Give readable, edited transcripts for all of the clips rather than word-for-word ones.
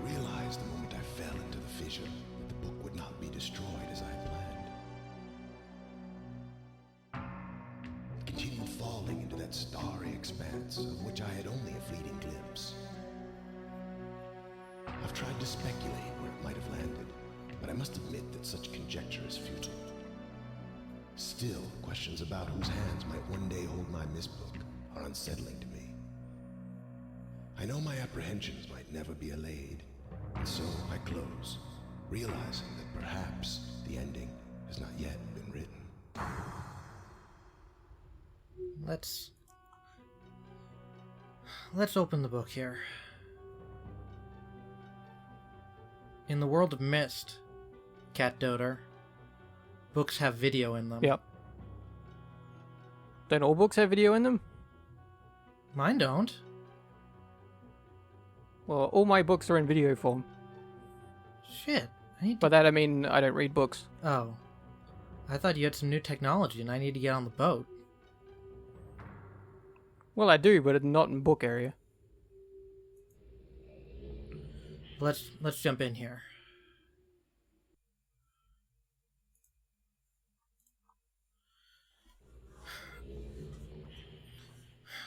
realized the moment I fell into the fissure that the book would not be destroyed as I had planned. It continued falling into that starry expanse of which I had only a fleeting glimpse. I've tried to speculate where it might have landed, but I must admit that such conjecture is futile. Still, questions about whose hands might one day hold my Myst book are unsettling to me. I know my apprehensions might never be allayed, and so I close, realizing that perhaps the ending has not yet been written. Let's open the book here. In the world of Myst, Cat Doder, books have video in them. Yep. Don't all books have video in them? Mine don't. Well, all my books are in video form. Shit. I need to... By that I mean I don't read books. Oh. I thought you had some new technology and I need to get on the boat. Well, I do, but it's not in book area. Let's jump in here.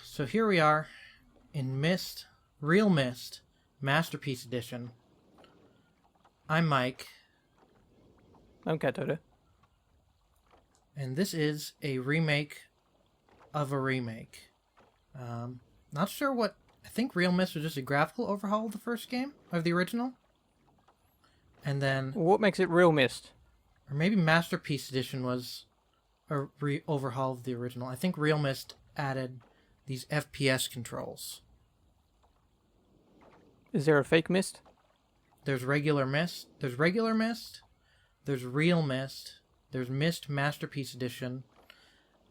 So here we are in Myst, realMyst, Masterpiece Edition. I'm Mike. I'm Cat Doder. And this is a remake of a remake. Not sure what... I think realMyst was just a graphical overhaul of the first game, of the original. And then... What makes it realMyst? Or maybe Masterpiece Edition was a overhaul of the original. I think realMyst added these FPS controls. Is there a fake Myst? There's regular Myst. There's regular Myst. There's realMyst. There's Myst Masterpiece Edition.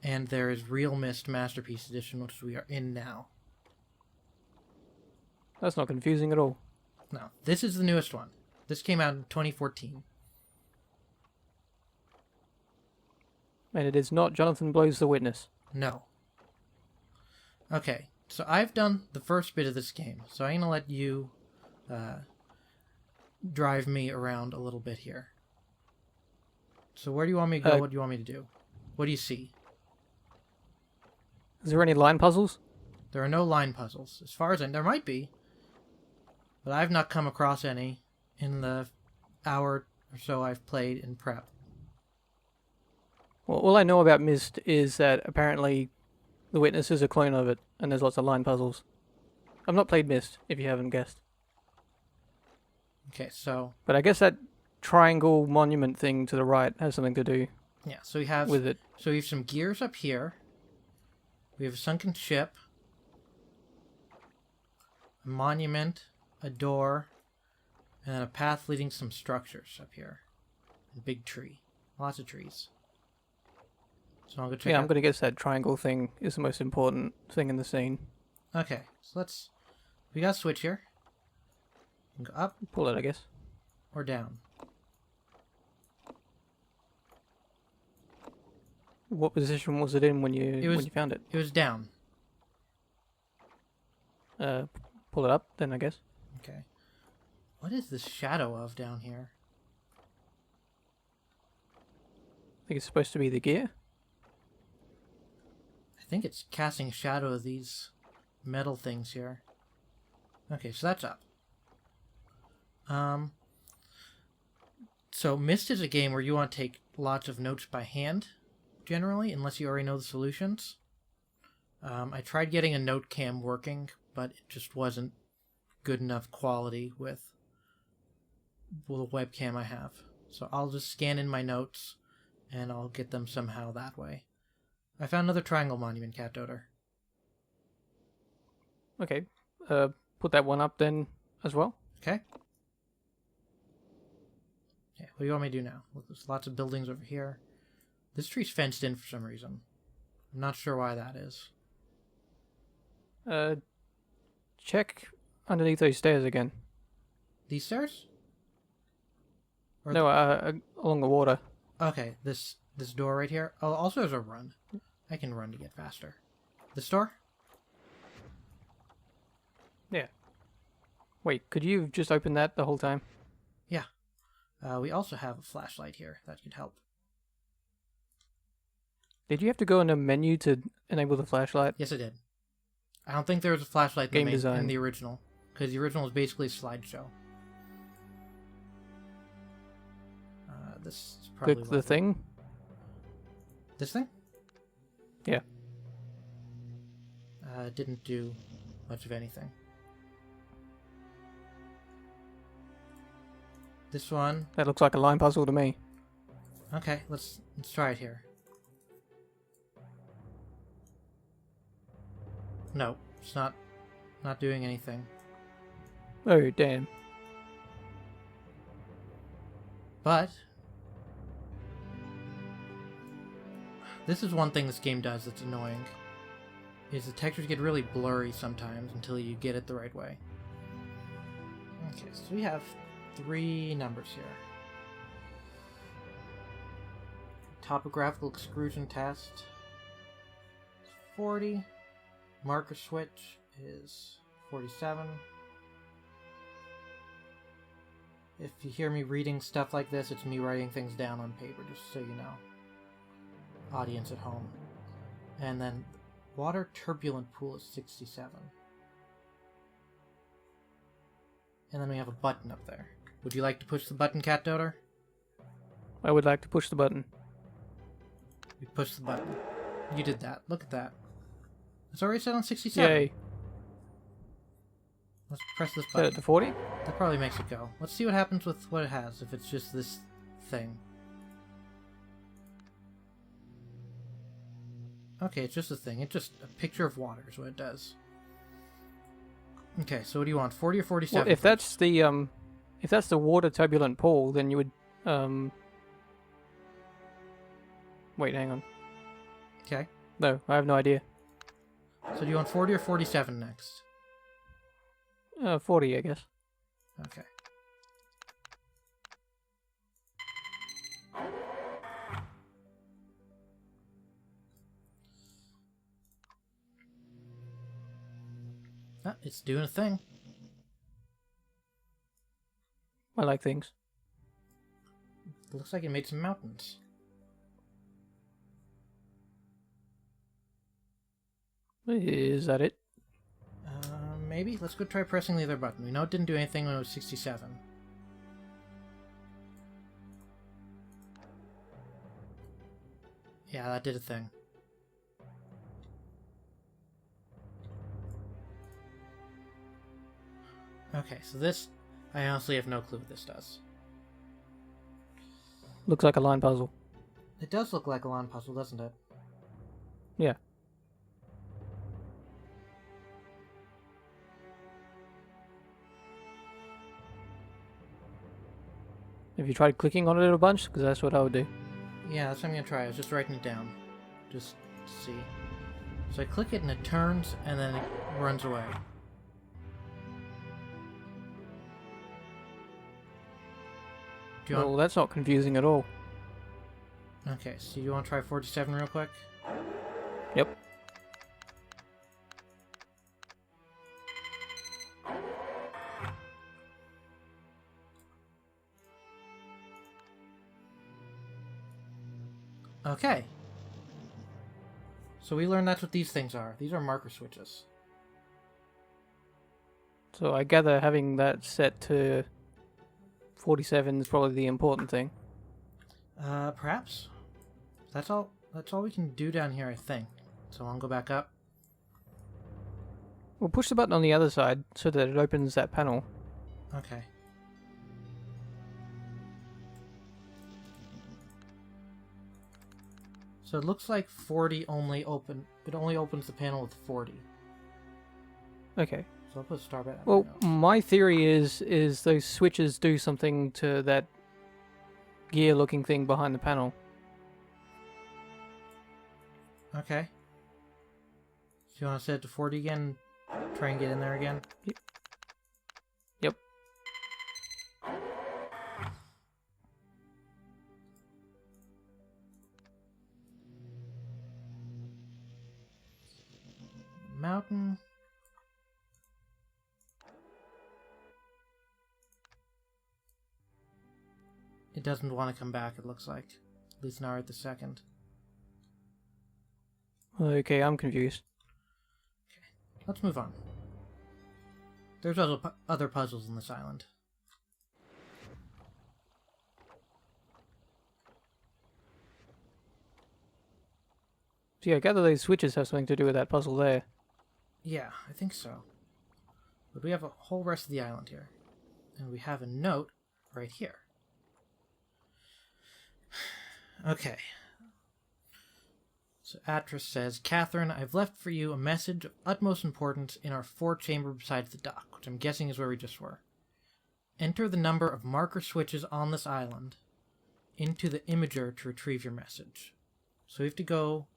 And there is realMyst Masterpiece Edition, which we are in now. That's not confusing at all. No, this is the newest one. This came out in 2014. And it is not Jonathan Blows the Witness. No. Okay, so I've done the first bit of this game, so I'm going to let you drive me around a little bit here. So where do you want me to go? What do you want me to do? What do you see? Is there any line puzzles? There are no line puzzles. As far as there might be, but I've not come across any in the hour or so I've played in prep. Well, all I know about Myst is that apparently the Witness is a clone of it, and there's lots of line puzzles. I've not played Myst, if you haven't guessed. Okay, so... But I guess that triangle monument thing to the right has something to do yeah, so we have with it. So we have some gears up here. We have a sunken ship. A monument, a door, and then a path leading to some structures up here. A big tree. Lots of trees. So I'll go check out... I'm going to guess that triangle thing is the most important thing in the scene. Okay, so let's... We got a switch here. We can go up Pull it, I guess. or down. What position was it in when you found it? It was down. Pull it up, then, I guess. Okay. What is this shadow of down here? I think it's supposed to be the gear. I think it's casting a shadow of these metal things here. Okay, so that's up. So Myst is a game where you want to take lots of notes by hand, generally, unless you already know the solutions. I tried getting a note cam working, but it just wasn't good enough quality with the webcam I have. So I'll just scan in my notes, and I'll get them somehow that way. I found another triangle monument, Cat Doder. Okay. Put that one up then as well. Okay. Okay, what do you want me to do now? Look, there's lots of buildings over here. This tree's fenced in for some reason. I'm not sure why that is. Check underneath those stairs again. These stairs? Or No, along the water. Okay, this door right here. Oh, also there's a run. I can run to get faster. This door? Yeah. Wait, could you have just opened that the whole time? Yeah. We also have a flashlight here that could help. Did you have to go in a menu to enable the flashlight? Yes, I did. I don't think there was a flashlight Game in design. the original, because the original was basically a slideshow. This is probably Click the thing? This thing? Yeah. It didn't do much of anything. This one. That looks like a line puzzle to me. Okay, let's try it here. No, it's not doing anything. Oh, damn. But this is one thing this game does that's annoying. Is the textures get really blurry sometimes until you get it the right way. Okay, so we have 3 numbers here. Topographical extrusion test is 40. Marker switch is 47. If you hear me reading stuff like this, it's me writing things down on paper, just so you know. Audience at home. And then water turbulent pool is 67. And then we have a button up there. Would you like to push the button, Cat Doter? I would like to push the button. We push the button. You did that. Look at that. It's already set on 67. Yay. Let's press this Set button. it to 40? That probably makes it go. Let's see what happens with what it has, if it's just this thing. Okay, it's just a thing. It's just a picture of water is what it does. Okay, so what do you want, 40 or 47? Well, if that's the water turbulent pool, then you would wait, hang on. Okay. No, I have no idea. So do you want 40 or 47 next? 40, I guess. Okay. Ah, it's doing a thing. I like things. Looks like it made some mountains. Is that it? Maybe? Let's go try pressing the other button. We know it didn't do anything when it was 67. Yeah, that did a thing. Okay, so this... I honestly have no clue what this does. Looks like a line puzzle. It does look like a line puzzle, doesn't it? Yeah. Have you tried clicking on it a bunch? Because that's what I would do. Yeah, that's what I'm gonna try. I was just writing it down. Just to see. So I click it and it turns, and then it runs away. Do you Well, that's not confusing at all. Okay, so you want to try 47 real quick? Yep. Okay. So we learned that's what these things are. These are marker switches. So I gather having that set to 47 is probably the important thing. Perhaps. That's all we can do down here, I think. So I'll go back up. We'll push the button on the other side so that it opens that panel. Okay. So it looks like 40 only opens the panel with 40. Okay. So I'll put a star by that. Well, my theory is those switches do something to that gear-looking thing behind the panel. Okay. So you want to set it to 40 again? Try and get in there again? Yep. Mountain. doesn't want to come back, it looks like. At least not right this second. Okay, I'm confused. Let's move on. There's other puzzles in this island. So yeah, I gather these switches have something to do with that puzzle there. Yeah, I think so. But we have a whole rest of the island here. And we have a note right here. Okay. So Atris says, Catherine, I've left for you a message of utmost importance in our fourth chamber beside the dock, which I'm guessing is where we just were. Enter the number of marker switches on this island into the imager to retrieve your message. So we have to go...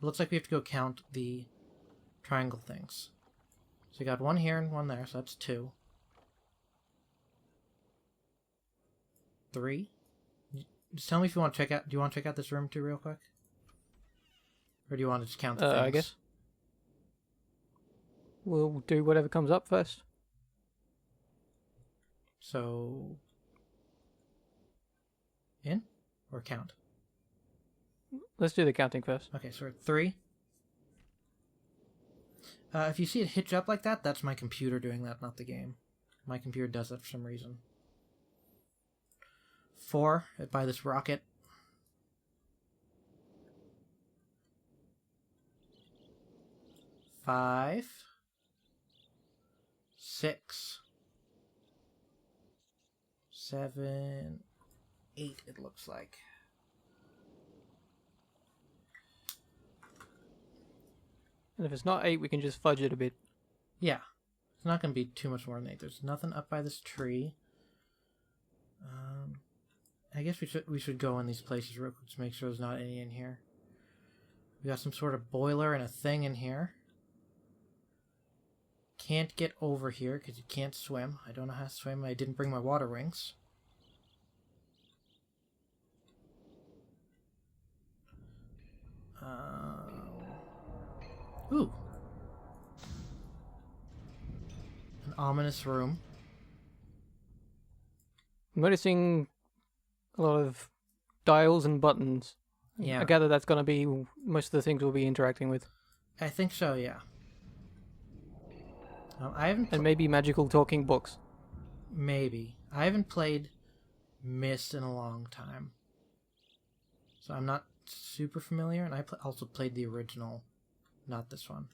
It looks like we have to go count the triangle things. So we got one here and one there, so that's 2. 3. Just tell me if you want to check out... Do you want to check out this room too real quick? Or do you want to just count the things? I guess. We'll do whatever comes up first. So... In? Or count? Let's do the counting first. Okay, so we're at 3. If you see it hitch up like that, that's my computer doing that, not the game. My computer does that for some reason. 4, by this rocket. 5, 6, 7, 8, it looks like. And if it's not 8, we can just fudge it a bit. Yeah. It's not going to be too much more than 8. There's nothing up by this tree. I guess we should go in these places real quick to make sure there's not any in here. We got some sort of boiler and a thing in here. Can't get over here because you can't swim. I don't know how to swim. I didn't bring my water wings. Ooh. An ominous room. I'm noticing a lot of dials and buttons. Yeah. I gather that's going to be most of the things we'll be interacting with. I think so, yeah. I haven't... And maybe magical talking books. Maybe. I haven't played Myst in a long time. So I'm not super familiar, and I also played the original, not this one.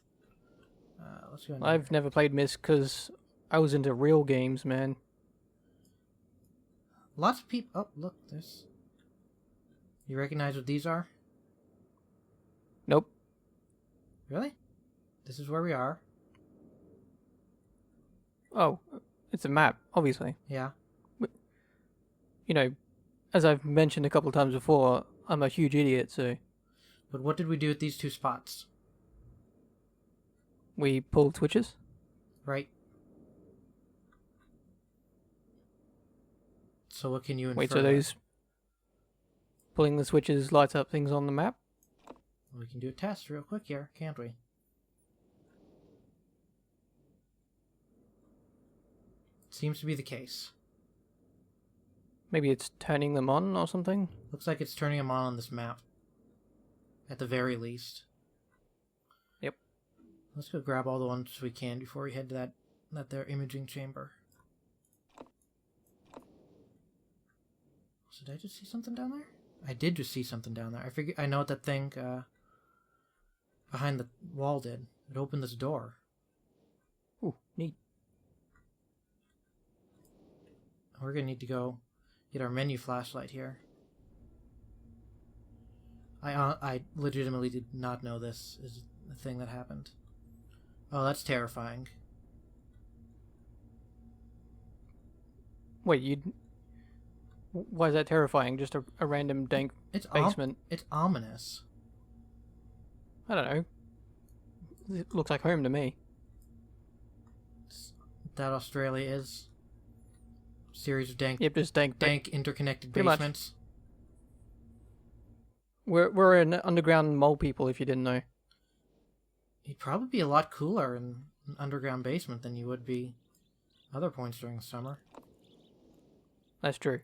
Let's go in I've never played Myst because I was into real games, man. Lots of people... Oh, look, there's... You recognize what these are? Nope. Really? This is where we are. Oh, it's a map, obviously. Yeah. You know, as I've mentioned a couple of times before, I'm a huge idiot, so... But what did we do at these 2 spots? We pulled switches? Right. So what can you infer? Wait, so those... Pulling the switches lights up things on the map? Well, we can do a test real quick here, can't we? Seems to be the case. Maybe it's turning them on or something? Looks like it's turning them on this map. At the very least. Yep. Let's go grab all the ones we can before we head to that their imaging chamber. So did I just see something down there? I did just see something down there. I know what that thing behind the wall did. It opened this door. Ooh, neat. We're gonna need to go get our menu flashlight here. I legitimately did not know this is a thing that happened. Oh, that's terrifying. Wait, why is that terrifying? Just a random dank basement? It's ominous. I don't know. It looks like home to me. That Australia is. Series of dank, Yep, just dank interconnected pretty much. basements. We're an underground mole people, if you didn't know. You'd probably be a lot cooler in an underground basement than you would be other points during the summer. That's true.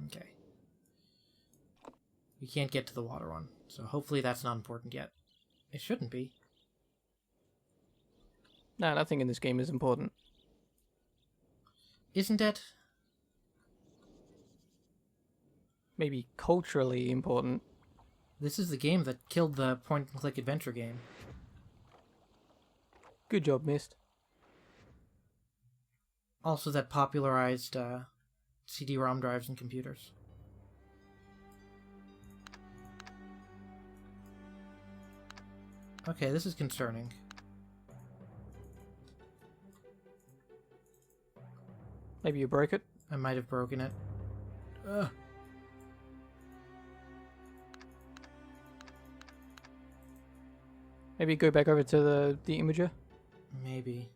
Okay. We can't get to the water one, so hopefully that's not important yet. It shouldn't be. No, nothing in this game is important. Isn't it? Maybe culturally important. This is the game that killed the point-and-click adventure game. Good job, Myst. Also that popularized CD-ROM drives in computers. Okay, this is concerning. Maybe you broke it? I might have broken it. Ugh. Maybe go back over to the imager? Maybe.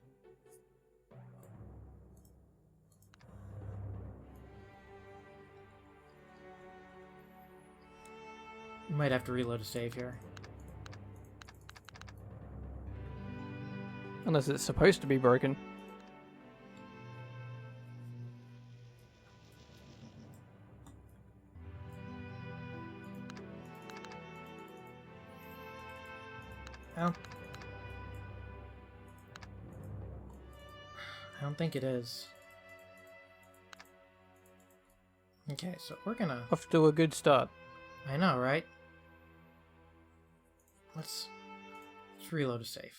You might have to reload a save here. Unless it's supposed to be broken. I don't think it is. Okay, so we're gonna... Off to a good start. I know, right? Let's reload a save.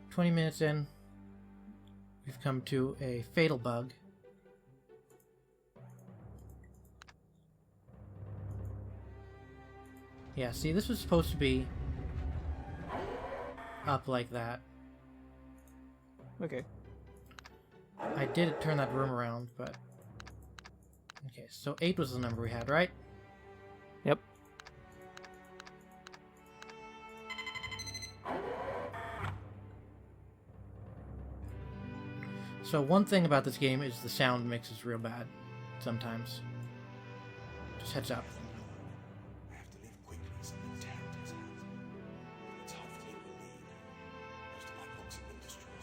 "20 minutes in, we've come to a fatal bug. Yeah, see, this was supposed to be up like that. Okay. I did turn that room around, but... Okay, so 8 was the number we had, right? Yep. So one thing about this game is the sound mix is real bad sometimes. Just heads up. I have to leave quickly. Something terrible has happened. It's hard for you to believe. Most of my books have been destroyed.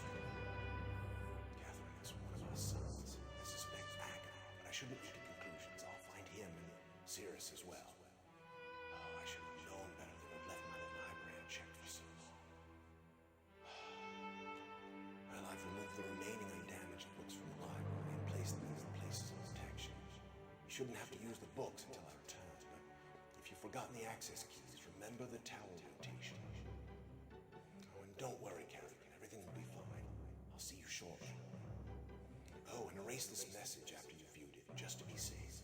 Catherine is one of our sons. I suspect Agatha, but I shouldn't leap to conclusions. I'll find him and Cirrus as well. Oh, I should have known better than to have left my library unchecked for so long. Well, I've removed the remaining undamaged books from the library and placed them in places of protection. You shouldn't have to use the books until I return, but if you've forgotten the access keys, remember the tower rotation. Oh, and don't worry, Catherine. Everything will be fine. I'll see you shortly. Oh, and erase this message after you've viewed it, just to be safe.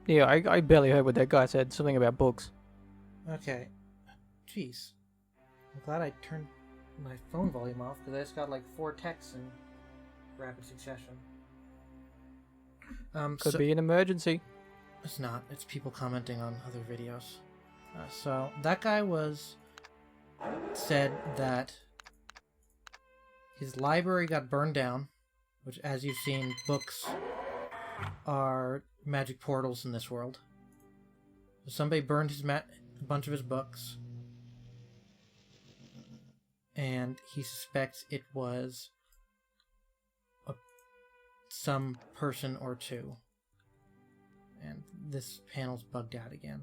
Yeah, I barely heard what that guy said. Something about books. Okay. Jeez. I'm glad I turned my phone volume off, because I just got like 4 texts in rapid succession. Could be an emergency. It's not. It's people commenting on other videos. So that guy said that his library got burned down, which, as you've seen, books are magic portals in this world. So somebody burned a bunch of his books, and he suspects it was some person or two. And this panel's bugged out again.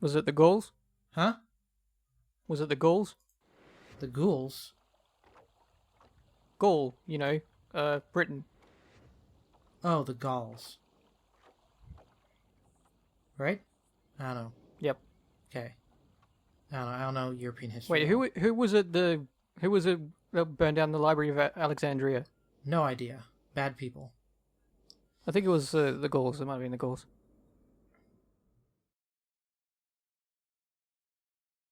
Was it the ghouls? Huh? Was it the ghouls? The ghouls? Gaul, you know, Britain. Oh, the Gauls. Right? I don't know. Yep. Okay. I don't know European history. Wait, who was it that burned down the Library of Alexandria? No idea. Bad people. I think it was the Gauls. It might have been the Gauls.